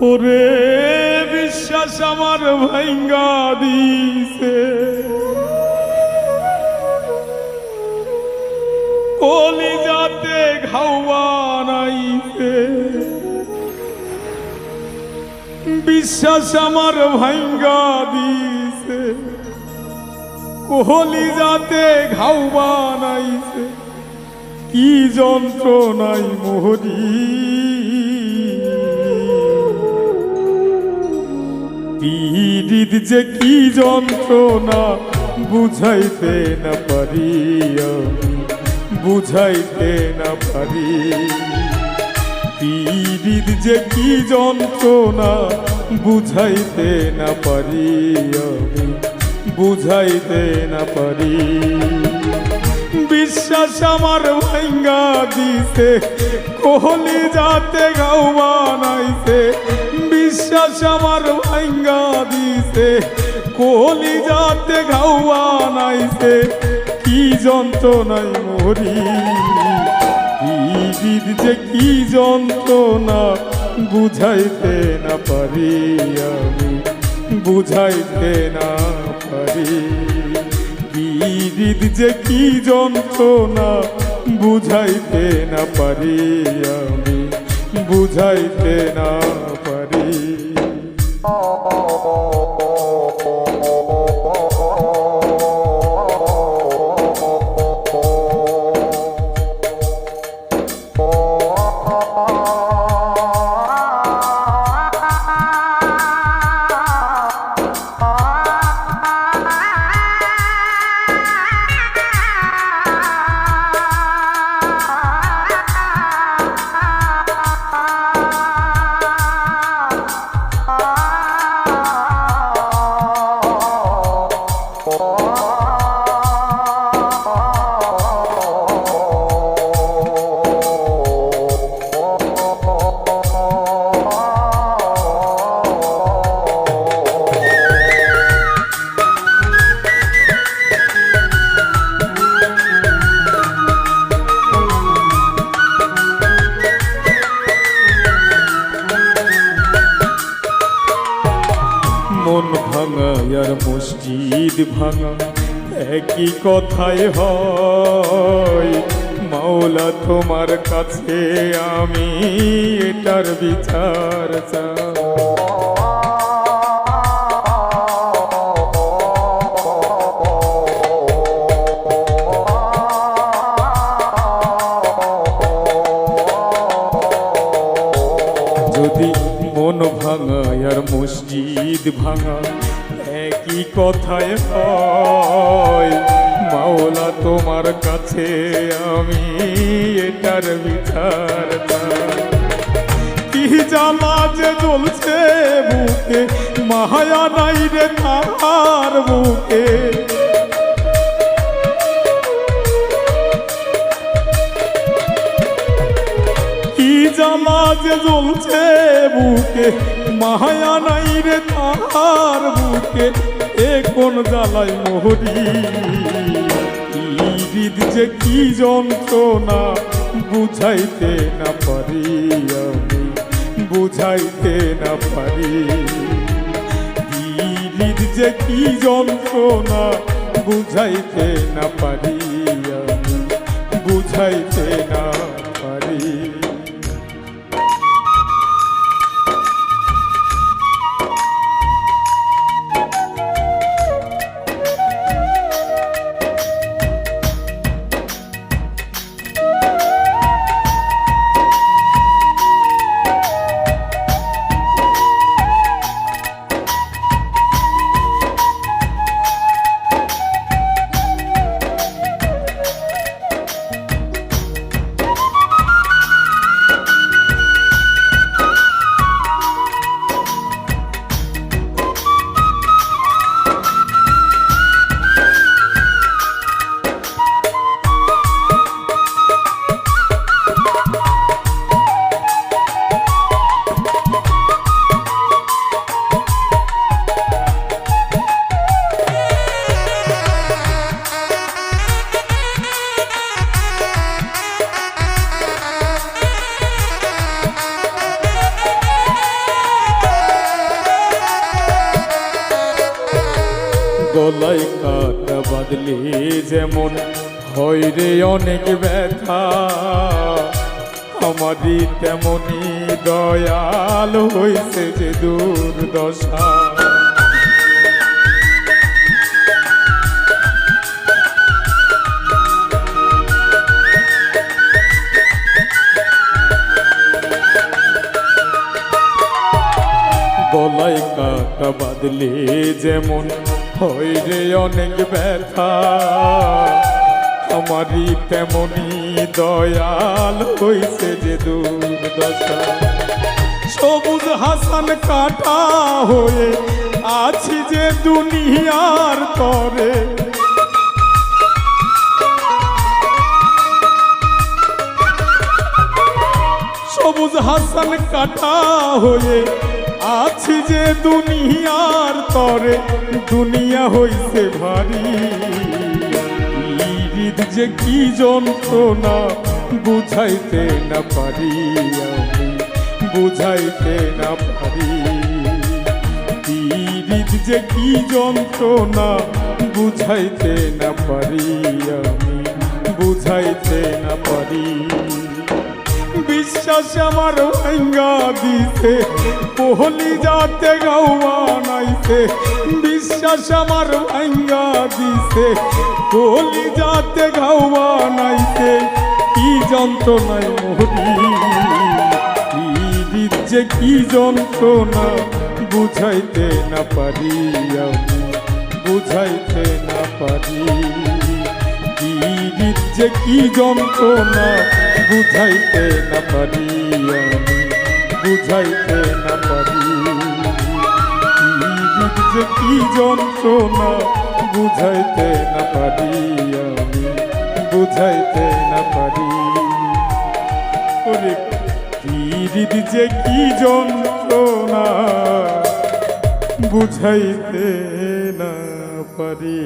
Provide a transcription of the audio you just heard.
ওরে বিশ্বাস আমার ভাঙ্গা দিছে, কলিজাতে ঘাও বানাইছে। বিশ্বাস আমার ভাঙ্গা দিছে, কলিজাতে ঘাও বানাইছে। কি যন্ত্রণাই মোহরি, পীড়িত যে কি যন্ত্রণা বুঝাইতে না পারি, বুঝাইতে না পারি। পীড়িত যে কি যন্ত্রণা বুঝাইতে না পারি, বুঝাইতে না পারি। বিশ্বাস আমার ভাঙ্গা দিছে, কলিজাতে ঘাও বানাইছে। বিশ্বাস আমার ভাঙ্গা দিছে, কলিজাতে ঘাও বানাইছে। কি যন্ত্রণাই মরি, পীড়িত যে কি যন্ত্রণা বুঝাইতে না পারি, আমি বুঝাইতে না পারি। পীড়িত যে কি যন্ত্রণা বুঝাইতে না পারি, আমি বুঝাইতে না পারি। মন ভাঙা আর মসজিদ ভাঙা একই কথাই হয়। মাওলা তোমার কাছে আমি এটার বিচার চাই। যদি মন ভাঙা আর মসজিদ ভাঙা একই কথায় হয়, মাওলা তোমার কাছে আমি এটার বিচার চাই। কি জ্বালা যে জ্বলছে বুকে, মায়া নাই রে তার বুকে। কি জ্বালা যে জ্বলছে বুকে, মায়া নাই রে তার বুকে। এ কোন জ্বালাই মোহরি, পীড়িত যে কি যন্ত্রণা বুঝাইতে না পারি, আমি বুঝাইতে না পারি। পীড়িত যে কি যন্ত্রণা বুঝাইতে না পারি, আমি বুঝাইতে না পারি। গলায় কাটা বাঁধলে যেমন হয় রে অনেক ব্যথা, আমারই তেমনি দয়াল হইছে যে দুর্দশা। গলায় কাটা বাঁধলে যেমন হয় রে অনেক ব্যথা, আমারই তেমনি দয়াল হইছে যে দুর্দশা। সবুজ হাসান কাটা হয়ে আছি যে দুনিয়ার তরে, সবুজ হাসান কাটা হয়ে আছি যে দুনিয়ার তরে, দুনিয়া হইছে ভারী। হৃদ যে কি যন্ত্রণা বুঝাইতে না পারি, আমি বুঝাইতে না পারি। হৃদ যে কি যন্ত্রণা বুঝাইতে না পারি, আমি বুঝাইতে না পারি। বিশ্বাস আমার ভাঙ্গা দিতে পহলি যাতে গাওয়া নাইতে, বিশ্বাস আমার ভাঙ্গা দিতে পহলি যাতে গাওয়া নাইতে, কি যন্ত্রণায় মরি। হৃদ যে কি যন্ত্রণা বুঝাইতে না পারি, আমি বুঝাইতে না পারি। হৃদ যে কি যন্ত্রণা বুঝাইতে না পারি, আমি বুঝাইতে না পারি। হৃদ যে কি যন্ত্রণা বুঝাইতে না পারি, আমি বুঝাইতে না পারি। ওরে হৃদ যে কি যন্ত্রণা বুঝাইতে না পারি।